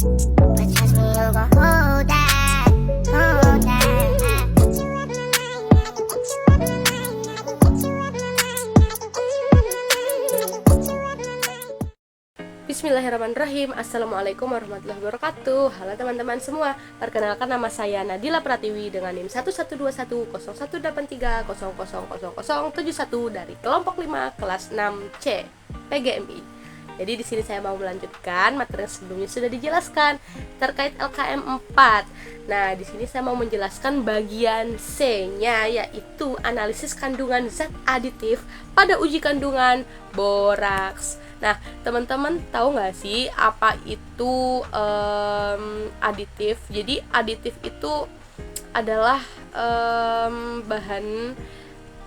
But trust me, you gon' hold that, hold that. Bismillahirrahmanirrahim. Assalamualaikum warahmatullahi wabarakatuh. Halo teman-teman semua. Perkenalkan, nama saya Nadila Pratiwi dengan NIM 112101830000071 dari kelompok 5 kelas 6C PGMI. Jadi di sini saya mau melanjutkan materi yang sebelumnya sudah dijelaskan terkait LKM 4. Nah, di sini saya mau menjelaskan bagian C-nya, yaitu analisis kandungan zat aditif pada uji kandungan boraks. Nah, teman-teman tahu nggak sih apa itu aditif? Jadi aditif itu adalah bahan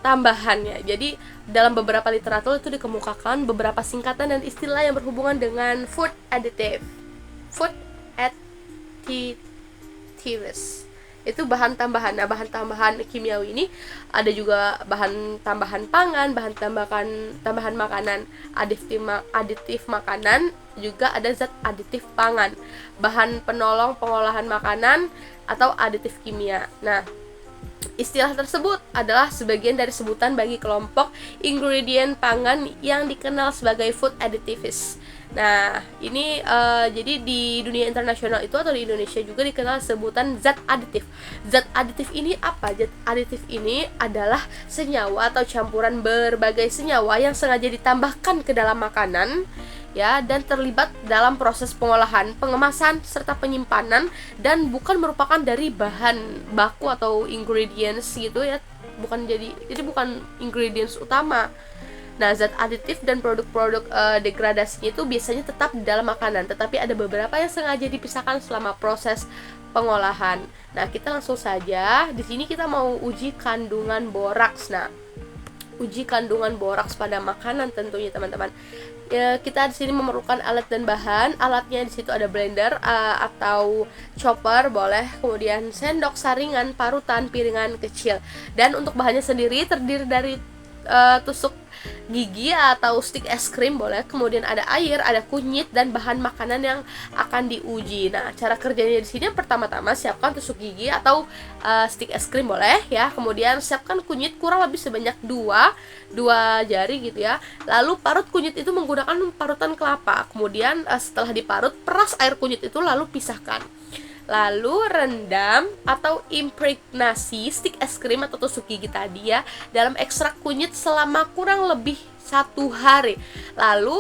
tambahan ya. Jadi dalam beberapa literatur itu dikemukakan beberapa singkatan dan istilah yang berhubungan dengan food additive. Food additives itu bahan tambahan. Nah, bahan tambahan kimiawi ini ada juga bahan tambahan pangan, bahan tambahan makanan, aditif makanan, juga ada zat aditif pangan, bahan penolong pengolahan makanan atau aditif kimia. Nah, istilah tersebut adalah sebagian dari sebutan bagi kelompok ingredient pangan yang dikenal sebagai food additives. Nah, ini jadi di dunia internasional itu atau di Indonesia juga dikenal sebutan zat aditif. Zat aditif ini apa? Zat aditif ini adalah senyawa atau campuran berbagai senyawa yang sengaja ditambahkan ke dalam makanan ya, dan terlibat dalam proses pengolahan, pengemasan serta penyimpanan, dan bukan merupakan dari bahan baku atau ingredients gitu ya, bukan bukan ingredients utama. Nah, zat aditif dan produk-produk degradasinya itu biasanya tetap di dalam makanan, tetapi ada beberapa yang sengaja dipisahkan selama proses pengolahan. Nah, kita langsung saja. Di sini kita mau uji kandungan boraks. Nah, uji kandungan boraks pada makanan tentunya teman-teman. Ya, kita di sini memerlukan alat dan bahan. Alatnya di situ ada blender atau chopper boleh, kemudian sendok, saringan, parutan, piringan kecil. Dan untuk bahannya sendiri terdiri dari tusuk gigi atau stick es krim boleh, kemudian ada air, ada kunyit, dan bahan makanan yang akan diuji. Nah, cara kerjanya di sini pertama-tama siapkan tusuk gigi atau stick es krim boleh ya, kemudian siapkan kunyit kurang lebih sebanyak 2 jari gitu ya. Lalu parut kunyit itu menggunakan parutan kelapa. Kemudian setelah diparut, peras air kunyit itu lalu pisahkan. Lalu rendam atau impregnasi stick es krim atau tusuk gigi tadi ya dalam ekstrak kunyit selama kurang lebih 1 hari. Lalu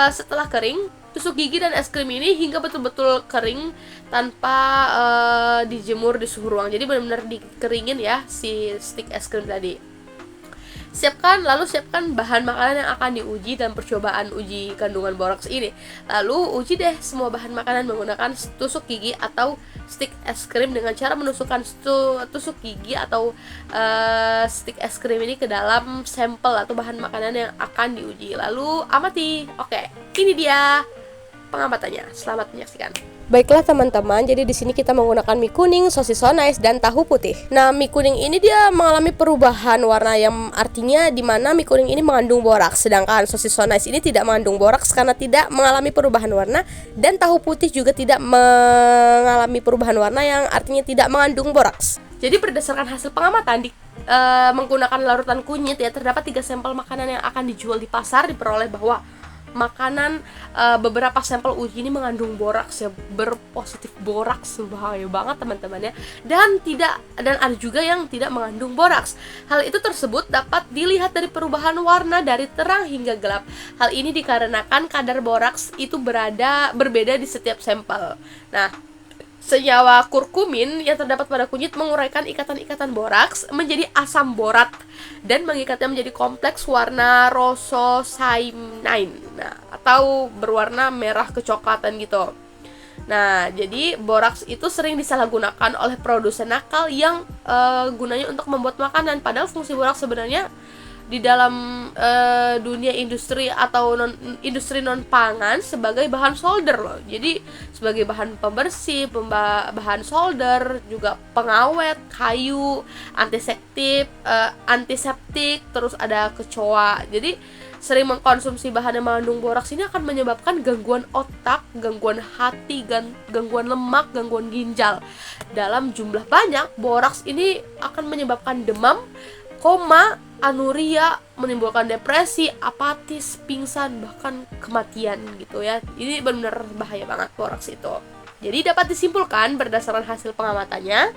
setelah kering, tusuk gigi dan es krim ini hingga betul-betul kering tanpa dijemur di suhu ruang. Jadi benar-benar dikeringin ya si stick es krim tadi. Siapkan bahan makanan yang akan diuji dalam percobaan uji kandungan boraks ini. Lalu uji deh semua bahan makanan menggunakan tusuk gigi atau stick es krim dengan cara menusukkan tusuk gigi atau stick es krim ini ke dalam sampel atau bahan makanan yang akan diuji. Lalu amati. Oke, ini dia pengamatannya. Selamat menyaksikan. Baiklah teman-teman, jadi di sini kita menggunakan mie kuning, sosis so nice, dan tahu putih. Nah, mie kuning ini dia mengalami perubahan warna yang artinya di mana mie kuning ini mengandung boraks, sedangkan sosis so nice ini tidak mengandung boraks karena tidak mengalami perubahan warna, dan tahu putih juga tidak mengalami perubahan warna yang artinya tidak mengandung boraks. Jadi berdasarkan hasil pengamatan menggunakan larutan kunyit ya, terdapat 3 sampel makanan yang akan dijual di pasar diperoleh bahwa makanan beberapa sampel uji ini mengandung boraks ya, berpositif boraks, bahaya banget teman-teman ya. Dan ada juga yang tidak mengandung boraks. Hal itu tersebut dapat dilihat dari perubahan warna dari terang hingga gelap. Hal ini dikarenakan kadar boraks itu berbeda di setiap sampel. Nah, senyawa kurkumin yang terdapat pada kunyit menguraikan ikatan-ikatan boraks menjadi asam borat dan mengikatnya menjadi kompleks warna rosocyanine, atau berwarna merah kecoklatan gitu. Nah, jadi boraks itu sering disalahgunakan oleh produsen nakal yang gunanya untuk membuat makanan, padahal fungsi boraks sebenarnya di dalam dunia industri atau industri non pangan sebagai bahan solder loh. Jadi sebagai bahan pembersih, bahan solder, juga pengawet, kayu, antiseptik, terus ada kecoa. Jadi sering mengkonsumsi bahan yang mengandung boraks ini akan menyebabkan gangguan otak, gangguan hati, gangguan lemak, gangguan ginjal. Dalam jumlah banyak, boraks ini akan menyebabkan demam, koma, anuria, menimbulkan depresi, apatis, pingsan, bahkan kematian gitu ya. Ini benar-benar bahaya banget boraks itu. Jadi dapat disimpulkan berdasarkan hasil pengamatannya,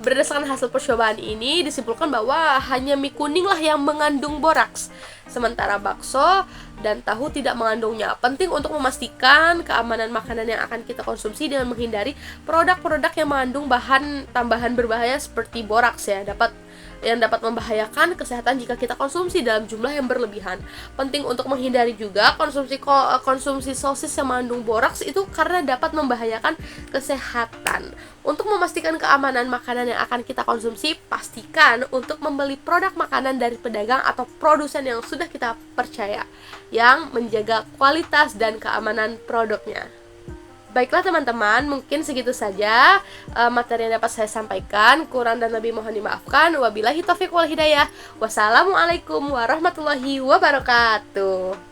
berdasarkan hasil percobaan ini disimpulkan bahwa hanya mie kuning lah yang mengandung boraks, sementara bakso dan tahu tidak mengandungnya. Penting untuk memastikan keamanan makanan yang akan kita konsumsi dengan menghindari produk-produk yang mengandung bahan tambahan berbahaya seperti boraks ya, yang dapat membahayakan kesehatan jika kita konsumsi dalam jumlah yang berlebihan. Penting untuk menghindari juga konsumsi sosis yang mengandung boraks itu karena dapat membahayakan kesehatan. Untuk memastikan keamanan makanan yang akan kita konsumsi, pastikan untuk membeli produk makanan dari pedagang atau produsen yang sudah kita percaya, yang menjaga kualitas dan keamanan produknya. Baiklah teman-teman, mungkin segitu saja materi yang dapat saya sampaikan. Kurang dan lebih mohon dimaafkan. Wabillahi taufiq wal hidayah. Wassalamualaikum warahmatullahi wabarakatuh.